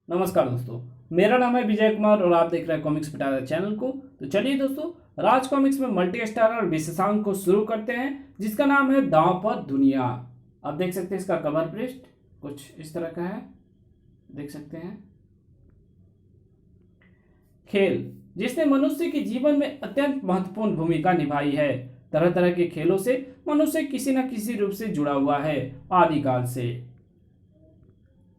नमस्कार दोस्तों। मेरा नाम है विजय कुमार और आप देख रहे हैं कॉमिक्स पिटारा चैनल को। तो चलिए दोस्तों, राज कॉमिक्स में मल्टी स्टारर विशेषांक को शुरू करते हैं, जिसका नाम है दांव पर दुनिया। आप देख सकते हैं इसका कवर पृष्ठ कुछ इस तरह का है, देख सकते हैं। खेल जिसने मनुष्य के जीवन में अत्यंत महत्वपूर्ण भूमिका निभाई है। तरह तरह के खेलों से मनुष्य किसी न किसी रूप से जुड़ा हुआ है, आदिकाल से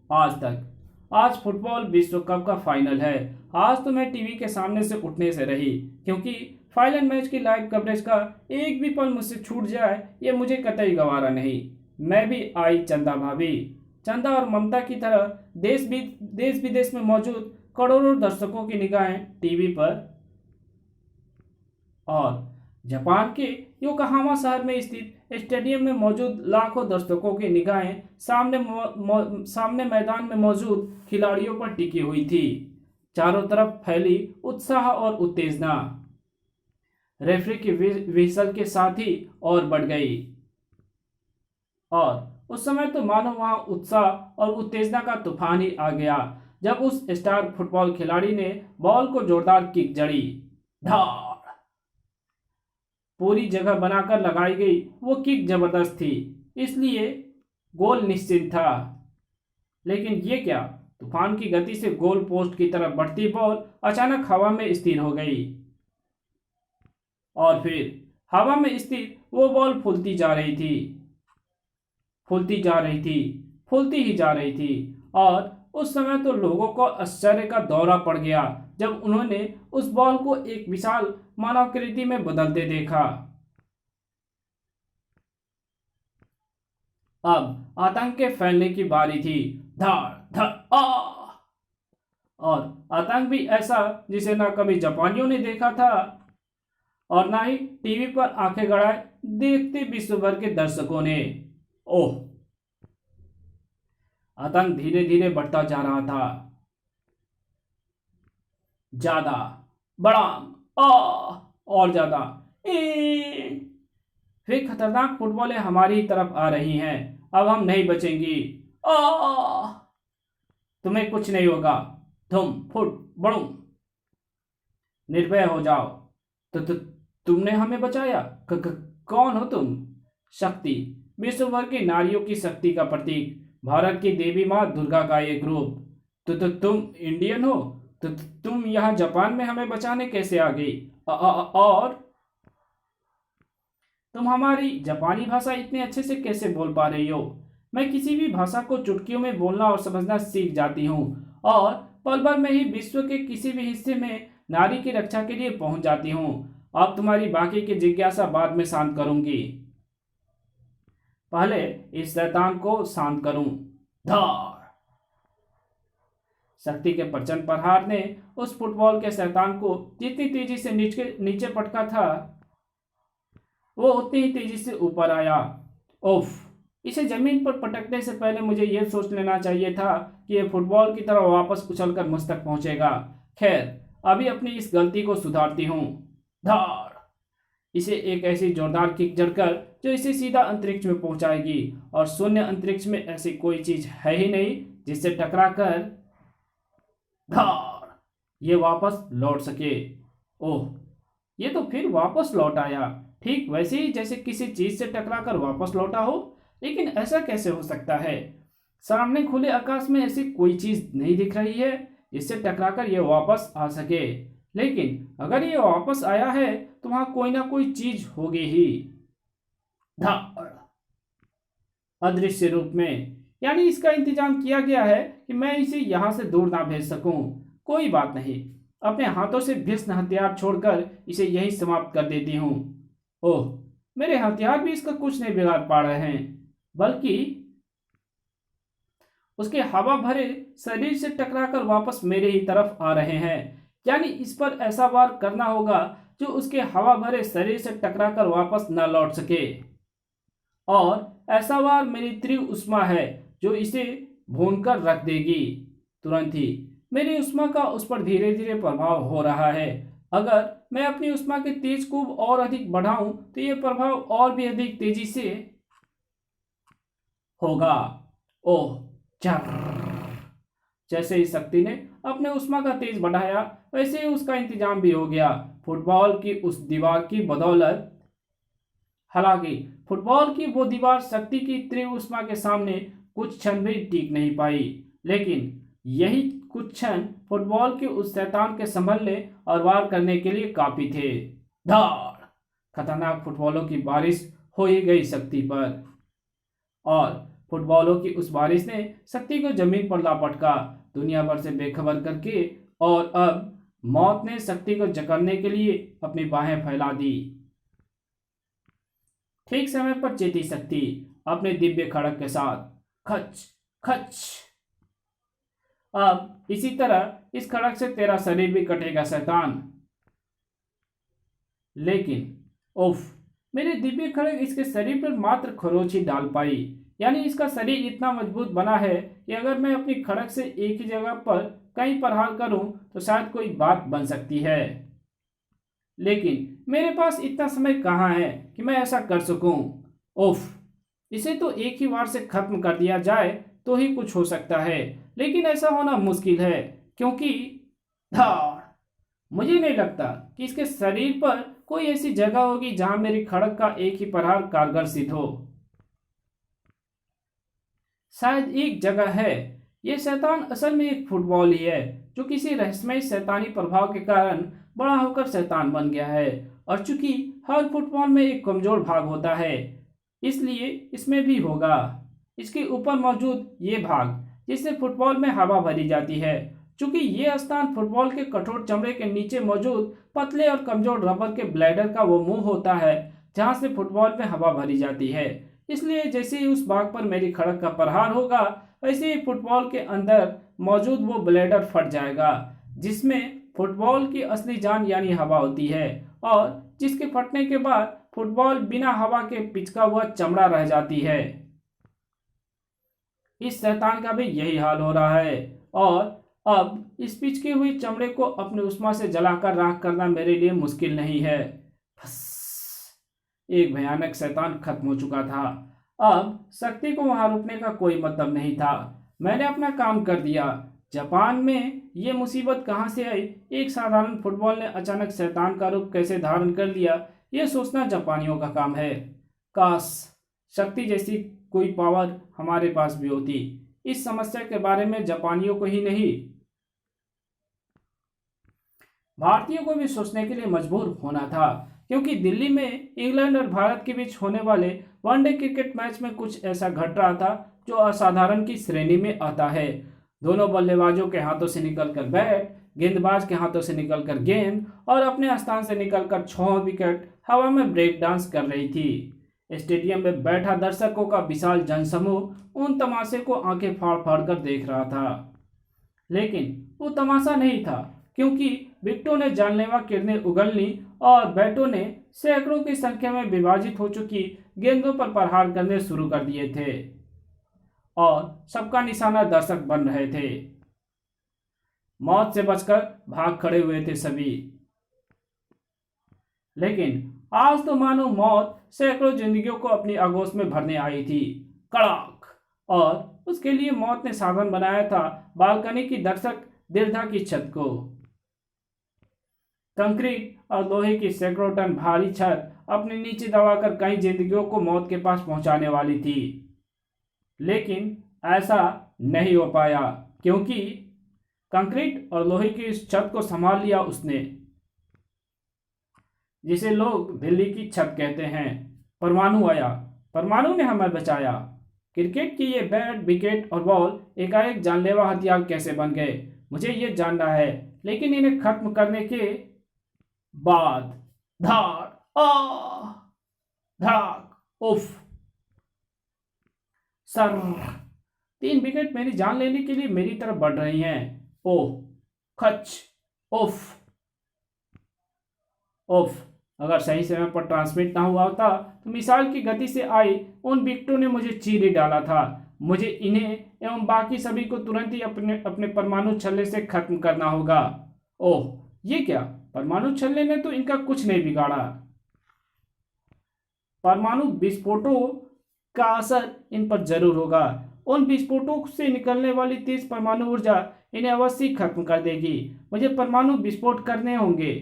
आज तक। आज फुटबॉल विश्व कप का फाइनल है। आज तो मैं टीवी के सामने से उठने से रही, क्योंकि फाइनल मैच की लाइव कवरेज का एक भी पल मुझसे छूट जाए ये मुझे कतई गवारा नहीं। मैं भी आई चंदा भाभी। चंदा और ममता की तरह देश विदेश में मौजूद करोड़ों दर्शकों की निगाहें टीवी पर और जापान के योकोहामा शहर में स्थित स्टेडियम में मौजूद लाखों दर्शकों की निगाहें सामने मैदान में मौजूद खिलाड़ियों पर टिकी हुई थी। चारों तरफ फैली उत्साह और उत्तेजना रेफरी की व्हिसल के साथ ही और बढ़ गई। और उस समय तो मानो वहां उत्साह और उत्तेजना का तूफान ही आ गया, जब उस स्टार फुटबॉल खिलाड़ी ने बॉल को जोरदार किक जड़ी। धाड़ पूरी जगह बनाकर लगाई गई वो किक जबरदस्त थी, इसलिए गोल निश्चित था। लेकिन ये क्या, तूफान की गति से गोल पोस्ट की तरफ बढ़ती बॉल अचानक हवा में स्थिर हो गई। और फिर हवा में स्थिर वो बॉल फूलती जा रही थी, फूलती जा रही थी, फूलती ही जा रही थी। और उस समय तो लोगों को आश्चर्य का दौरा पड़ गया जब उन्होंने उस बॉल को एक विशाल मानवाकृति में बदलते देखा। अब आतंक के फैलने की बारी थी। धाड़ धड़ आ और आतंक भी ऐसा जिसे ना कभी जापानियों ने देखा था और ना ही टीवी पर आंखें गड़ाए देखते विश्व भर के दर्शकों ने। ओह, आतंक धीरे धीरे बढ़ता जा रहा था, ज्यादा, बड़ा, आ और ज्यादा। फिर खतरनाक फुटबॉलें हमारी तरफ आ रही हैं। अब हम नहीं बचेंगी। आ तुम्हें कुछ नहीं होगा। तुम फुट बड़ू, निर्भय हो जाओ। तो तुमने हमें बचाया। कौन हो तुम? शक्ति, विश्व भर की नारियों की शक्ति का प्रतीक, भारत की देवी माँ दुर्गा का एक रूप। तुम इंडियन हो? तुम यहाँ जापान में हमें बचाने कैसे आ गई? और तुम हमारी जापानी भाषा इतने अच्छे से कैसे बोल पा रही हो? मैं किसी भी भाषा को चुटकियों में बोलना और समझना सीख जाती हूँ और पल भर में ही विश्व के किसी भी हिस्से में नारी की रक्षा के लिए पहुंच जाती हूँ। अब तुम्हारी बाकी की जिज्ञासा बाद में शांत करूंगी, पहले इस शैतान को शांत करूं। धार शक्ति के प्रचंड प्रहार ने उस फुटबॉल के शैतान को जितनी तेजी से नीचे पटका था, वो उतनी ही तेजी से ऊपर आया। ओफ, इसे जमीन पर पटकने से पहले मुझे यह सोच लेना चाहिए था कि यह फुटबॉल की तरह वापस उछलकर मुझ तक पहुंचेगा। खैर, अभी अपनी इस गलती को सुधारती हूं। धार इसे एक ऐसी जोरदार किक जड़कर जो इसे सीधा अंतरिक्ष में पहुंचाएगी, और शून्य अंतरिक्ष में ऐसी कोई चीज है ही नहीं जिससे टकराकर धार ये वापस लौट सके। ओह, ये तो फिर वापस लौट आया, ठीक वैसे ही जैसे किसी चीज से टकराकर वापस लौटा हो। लेकिन ऐसा कैसे हो सकता है? सामने खुले आकाश में ऐसी कोई चीज नहीं दिख रही है जिससे टकराकर यह वापस आ सके। लेकिन अगर ये वापस आया है तो वहां कोई ना कोई चीज होगी ही। धाड़ अदृश्य रूप में, यानी इसका इंतजाम किया गया है कि मैं इसे यहां से दूर ना भेज सकूं। कोई बात नहीं, अपने हाथों से भीषण हथियार छोड़कर इसे यहीं समाप्त कर देती हूं। ओह, मेरे हथियार भी इसका कुछ नहीं बिगाड़ पा रहे हैं, बल्कि उसके हवा भरे शरीर से टकराकर वापस मेरे ही तरफ आ रहे हैं। यानी इस पर ऐसा वार करना होगा जो उसके हवा भरे शरीर से टकराकर वापस न लौट सके। और ऐसा वार मेरी तीव्र उष्मा है जो इसे भूनकर रख देगी। तुरंत ही मेरी उष्मा का उस पर धीरे धीरे प्रभाव हो रहा है। अगर मैं अपनी उष्मा के तेज को और अधिक बढ़ाऊं तो यह प्रभाव और भी अधिक तेजी से होगा। ओह, चर जैसे ही शक्ति ने अपने उष्मा का तेज बढ़ाया, वैसे ही उसका इंतजाम भी हो गया। फुटबॉल की उस दीवार की बदौलत हालांकि फुटबॉल की वो दीवार शक्ति की तीव्र उष्मा के सामने कुछ क्षण भी टिक नहीं पाई, लेकिन यही कुछ क्षण फुटबॉल के उस शैतान के संभलने और वार करने के लिए काफी थे। धाड़! खतरनाक फुटबॉलों की बारिश हो ही गई शक्ति पर, और फुटबॉलों की उस बारिश ने शक्ति को जमीन पर लापटका, दुनिया भर से बेखबर करके। और अब मौत ने शक्ति को जकड़ने के लिए अपनी बाहें फैला दी। ठीक समय पर चेती शक्ति अपने दिव्य खड़ग के साथ। खच खच। अब इसी तरह इस खड़ग से तेरा शरीर भी कटेगा शैतान। लेकिन उफ, मेरे दिव्य खड़ग इसके शरीर पर मात्र खरोच ही डाल पाई। यानी इसका शरीर इतना मजबूत बना है कि अगर मैं अपनी खड़ग से एक ही जगह पर कहीं प्रहार करूं तो शायद कोई बात बन सकती है, लेकिन मेरे पास इतना समय कहाँ है कि मैं ऐसा कर सकूं। उफ, इसे तो एक ही वार से खत्म कर दिया जाए तो ही कुछ हो सकता है, लेकिन ऐसा होना मुश्किल है क्योंकि धाड़! मुझे नहीं लगता कि इसके शरीर पर कोई ऐसी जगह होगी जहां मेरी खड़ग का एक ही प्रहार कारगर सिद्ध हो। शायद एक जगह है। यह शैतान असल में एक फुटबॉल ही है जो किसी रहस्यमय शैतानी प्रभाव के कारण बड़ा होकर शैतान बन गया है। और चूंकि हर फुटबॉल में एक कमजोर भाग होता है, इसलिए इसमें भी होगा। इसके ऊपर मौजूद ये भाग जिससे फुटबॉल में हवा भरी जाती है। चूंकि ये स्थान फुटबॉल के कठोर चमड़े के नीचे मौजूद पतले और कमजोर रबर के ब्लैडर का वो मुंह होता है जहां से फुटबॉल में हवा भरी जाती है, इसलिए जैसे ही उस भाग पर मेरी खड़क का प्रहार होगा, वैसे ही फुटबॉल के अंदर मौजूद वो ब्लैडर फट जाएगा जिसमें फुटबॉल की असली जान यानी हवा होती है, और जिसके फटने के बाद फुटबॉल बिना हवा के पिचका हुआ चमड़ा रह जाती है। इस शैतान का भी यही हाल हो रहा है, और अब इस पिचके हुए चमड़े को अपने उष्मा से जलाकर राख करना मेरे लिए मुश्किल नहीं है। एक भयानक शैतान खत्म हो चुका था। अब शक्ति को वहां रुकने का कोई मतलब नहीं था। मैंने अपना काम कर दिया। जापान में ये मुसीबत कहां से आई, एक साधारण फुटबॉल ने अचानक शैतान का रूप कैसे धारण कर लिया, यह सोचना जापानियों का काम है। काश शक्ति जैसी कोई पावर हमारे पास भी होती। इस समस्या के बारे में जापानियों को ही नहीं, भारतीयों को भी सोचने के लिए मजबूर होना था, क्योंकि दिल्ली में इंग्लैंड और भारत के बीच होने वाले वनडे क्रिकेट मैच में कुछ ऐसा घट रहा था जो असाधारण की श्रेणी में आता है। दोनों बल्लेबाजों के हाथों से निकलकर बैट, गेंदबाज के हाथों से निकलकर गेंद और अपने स्थान से निकलकर 6 विकेट हवा में ब्रेक डांस कर रही थी। स्टेडियम में बैठा दर्शकों का विशाल जनसमूह उन तमाशे को आंखें फाड़ फाड़ कर देख रहा था, लेकिन वो तमाशा नहीं था, क्योंकि विकेटों ने जानलेवा किरणें उगलनी और बैटों ने सैकड़ों की संख्या में विभाजित हो चुकी गेंदों पर प्रहार करने शुरू कर दिए थे, और सबका निशाना दर्शक बन रहे थे। मौत से बचकर भाग खड़े हुए थे सभी, लेकिन आज तो मानो मौत सैकड़ों जिंदगियों को अपनी आगोश में भरने आई थी। कड़ाक! और उसके लिए मौत ने साधन बनाया था बालकनी की दर्शक दीर्घा की छत को। कंक्रीट और लोहे की सैकड़ों टन भारी छत अपने नीचे दबाकर कई जिंदगियों को मौत के पास पहुंचाने वाली थी, लेकिन ऐसा नहीं हो पाया, क्योंकि कंक्रीट और लोहे की इस छत को संभाल लिया उसने, जिसे लोग दिल्ली की छत कहते हैं। परमाणु आया, परमाणु ने हमें बचाया। क्रिकेट की ये बैट, विकेट और बॉल एकाएक जानलेवा हथियार कैसे बन गए, मुझे ये जानना है। लेकिन इन्हें खत्म करने के बाद धाड़, धड़ाक, उफ, सर! 3 विकेट मेरी जान लेने के लिए मेरी तरफ बढ़ रही हैं। ओह, खच, उफ, उफ! अगर सही समय पर ट्रांसमिट ना हुआ होता तो मिसाल की गति से आई उन विकेटों ने मुझे चीर ही डाला था। मुझे इन्हें एवं बाकी सभी को तुरंत ही अपने अपने परमाणु छल्ले से खत्म करना होगा। ओह, ये क्या? परमाणु छल्ले ने तो इनका कुछ नहीं बिगाड़ा। परमाणु विस्फोटों का असर इन पर जरूर होगा। उन विस्फोटों से निकलने वाली तेज परमाणु ऊर्जा इन्हें अवश्य खत्म कर देगी। मुझे परमाणु विस्फोट करने होंगे।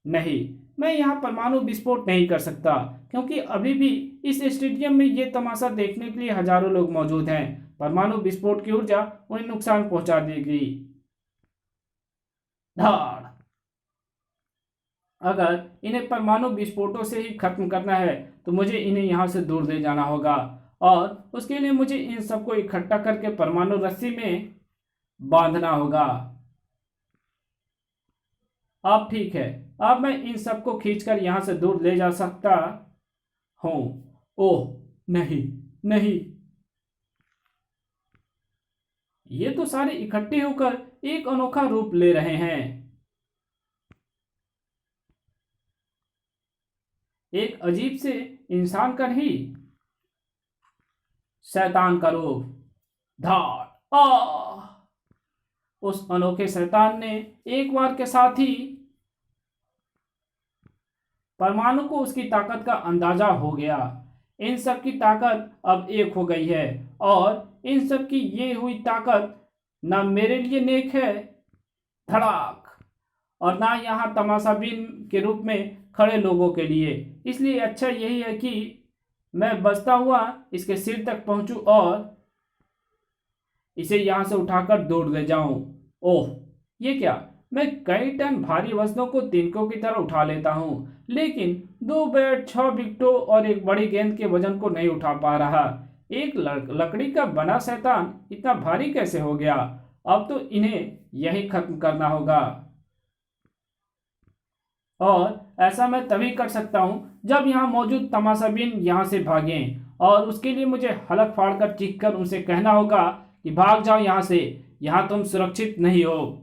नहीं, मैं यहाँ परमाणु विस्फोट नहीं कर सकता, क्योंकि अभी भी इस स्टेडियम में ये तमाशा देखने के लिए हजारों लोग मौजूद हैं। परमाणु विस्फोट की ऊर्जा उन्हें नुकसान पहुंचा देगी। धाड़। अगर इन्हें परमाणु विस्फोटों से ही खत्म करना है तो मुझे इन्हें यहाँ से दूर ले जाना होगा, और उसके लिए मुझे इन सबको इकट्ठा करके परमाणु रस्सी में बांधना होगा। अब ठीक है, अब मैं इन सबको खींचकर यहाँ से दूर ले जा सकता हूँ। ओह नहीं, नहीं, ये तो सारे इकट्ठे होकर एक अनोखा रूप ले रहे हैं। एक अजीब से इंसान का नहीं, शैतान का रूप। धाड़। उस अनोखे शैतान ने एक बार के साथ ही परमाणु को उसकी ताकत का अंदाजा हो गया। इन सब की ताकत अब एक हो गई है, और इन सब की ये हुई ताकत ना मेरे लिए नेक है, धड़ाक, और ना यहाँ तमाशाबीन के रूप में खड़े लोगों के लिए। इसलिए अच्छा यही है कि मैं बचता हुआ इसके सिर तक पहुंचूं और इसे यहाँ से उठाकर दूर ले जाऊं। ओह, ये क्या! मैं कई टन भारी वजनों को तिनकों की तरह उठा लेता हूँ, लेकिन 2 बैट 6 विकेटों और एक बड़ी गेंद के वजन को नहीं उठा पा रहा। एक लकड़ी का बना शैतान इतना भारी कैसे हो गया? अब तो इन्हें यही खत्म करना होगा, और ऐसा मैं तभी कर सकता हूँ जब यहाँ मौजूद तमाशाबीन यहाँ से भागें, और उसके लिए मुझे हलक फाड़ कर चीख कर उनसे कहना होगा कि भाग जाओ यहाँ से, यहाँ तुम सुरक्षित नहीं हो।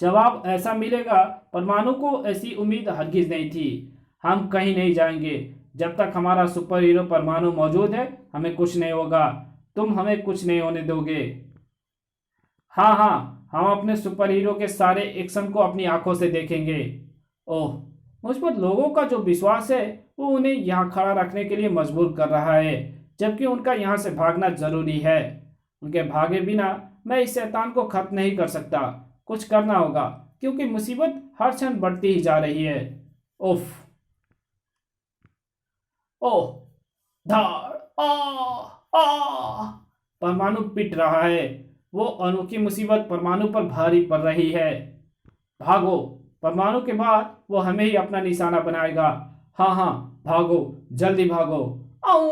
जवाब ऐसा मिलेगा, परमाणु को ऐसी उम्मीद हरगिज नहीं थी। हम कहीं नहीं जाएंगे जब तक हमारा सुपर हीरो परमाणु मौजूद है। हमें कुछ नहीं होगा, तुम हमें कुछ नहीं होने दोगे। हाँ हाँ, हम अपने सुपर हीरो के सारे एक्शन को अपनी आंखों से देखेंगे। ओह, मुझ पर लोगों का जो विश्वास है वो उन्हें यहाँ खड़ा रखने के लिए मजबूर कर रहा है, जबकि उनका यहाँ से भागना जरूरी है। उनके भागे बिना मैं इस शैतान को खत्म नहीं कर सकता। कुछ करना होगा, क्योंकि मुसीबत हर क्षण बढ़ती ही जा रही है। उफ। ओह, धाड़। परमाणु पिट रहा है। वो अनोखी मुसीबत परमाणु पर भारी पड़ रही है। भागो, परमाणु के बाद वो हमें ही अपना निशाना बनाएगा। हाँ हाँ, भागो, जल्दी भागो। आऊ।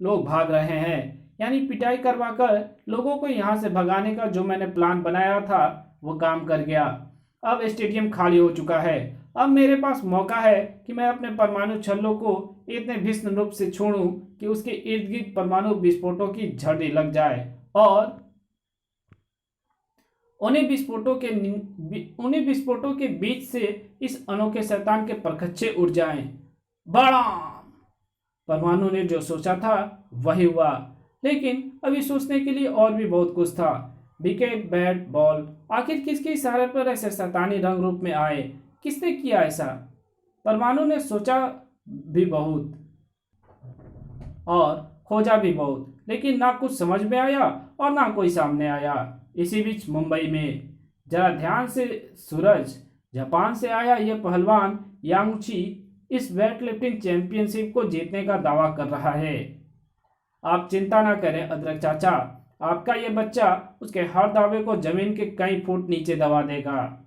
लोग भाग रहे हैं, यानी पिटाई करवाकर लोगों को यहाँ से भगाने का जो मैंने प्लान बनाया था वो काम कर गया। अब स्टेडियम खाली हो चुका है। अब मेरे पास मौका है कि मैं अपने परमाणु छल्लों को इतने भीषण रूप से छोड़ूं कि उसके इर्द गिर्द परमाणु विस्फोटों की झड़ी लग जाए, और उन्हीं विस्फोटों के बीच से इस अनोखे शैतान के परखच्चे उड़ जाएं। बड़ा! परमाणु ने जो सोचा था वही हुआ, लेकिन अभी सोचने के लिए और भी बहुत कुछ था। विकेट, बैट, बॉल, आखिर किसके इशारे पर ऐसे शैतानी रंग रूप में आए? किसने किया ऐसा? परमाणु ने सोचा भी बहुत और खोजा भी बहुत, लेकिन ना कुछ समझ में आया और ना कोई सामने आया। इसी बीच मुंबई में, जरा ध्यान से सूरज, जापान से आया यह पहलवान यांगची इस वेट लिफ्टिंग चैंपियनशिप को जीतने का दावा कर रहा है। आप चिंता ना करें अदरक चाचा, आपका ये बच्चा उसके हर दावे को जमीन के कई फुट नीचे दबा देगा।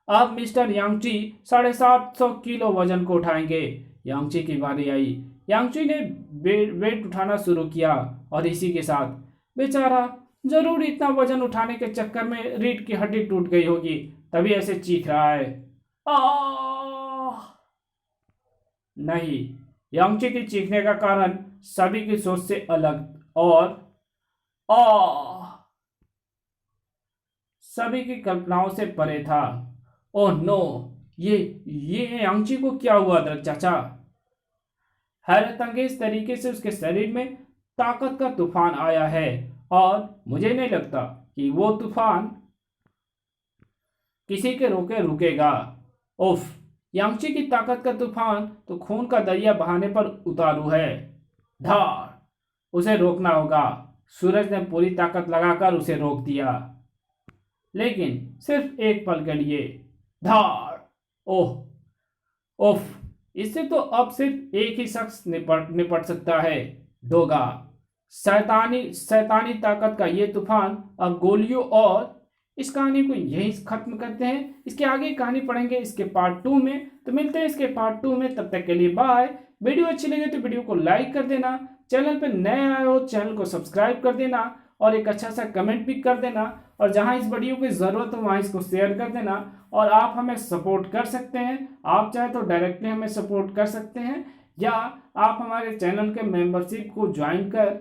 अब मिस्टर यांगची 750 किलो वजन को उठाएंगे। यांगची की बारी आई। यांगची ने वेट उठाना शुरू किया, और इसी के साथ बेचारा जरूर इतना वजन उठाने के चक्कर में रीढ़ की हड्डी टूट गई होगी, तभी ऐसे चीख रहा है। नहीं, यांगची के चीखने का कारण सभी की सोच से अलग और सभी की कल्पनाओं से परे था। ओह नो, ये यांगची को क्या हुआ अदरक चाचा? हैरतअंगेज तरीके से उसके शरीर में ताकत का तूफान आया है, और मुझे नहीं लगता कि वो तूफान किसी के रोके रुकेगा। उफ, यांगची की ताकत का तूफान तो खून का दरिया बहाने पर उतारू है। धार, उसे रोकना होगा। सूरज ने पूरी ताकत लगाकर उसे रोक दिया, लेकिन सिर्फ एक पल के लिए। धाड़! ओह ओफ! इससे तो अब सिर्फ एक ही शख्स निपट सकता है, डोगा। शैतानी शैतानी ताकत का ये तूफान अब गोलियों। और इस कहानी को यहीं खत्म करते हैं। इसके आगे कहानी पढ़ेंगे इसके पार्ट 2 में। तो मिलते हैं इसके पार्ट 2 में, तब तक के लिए बाय। वीडियो अच्छी लगे तो वीडियो को लाइक कर देना, चैनल पर नए आए हो चैनल को सब्सक्राइब कर देना और एक अच्छा सा कमेंट भी कर देना। और जहां इस वीडियो की ज़रूरत हो वहां इसको शेयर कर देना। और आप हमें सपोर्ट कर सकते हैं, आप चाहे तो डायरेक्टली हमें सपोर्ट कर सकते हैं, या आप हमारे चैनल के मेंबरशिप को ज्वाइन कर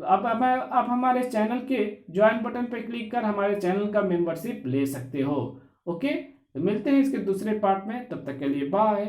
आप हमारे चैनल के ज्वाइन बटन पर क्लिक कर हमारे चैनल का मेंबरशिप ले सकते हो। ओके, तो मिलते हैं इसके दूसरे पार्ट में, तब तक के लिए बाय।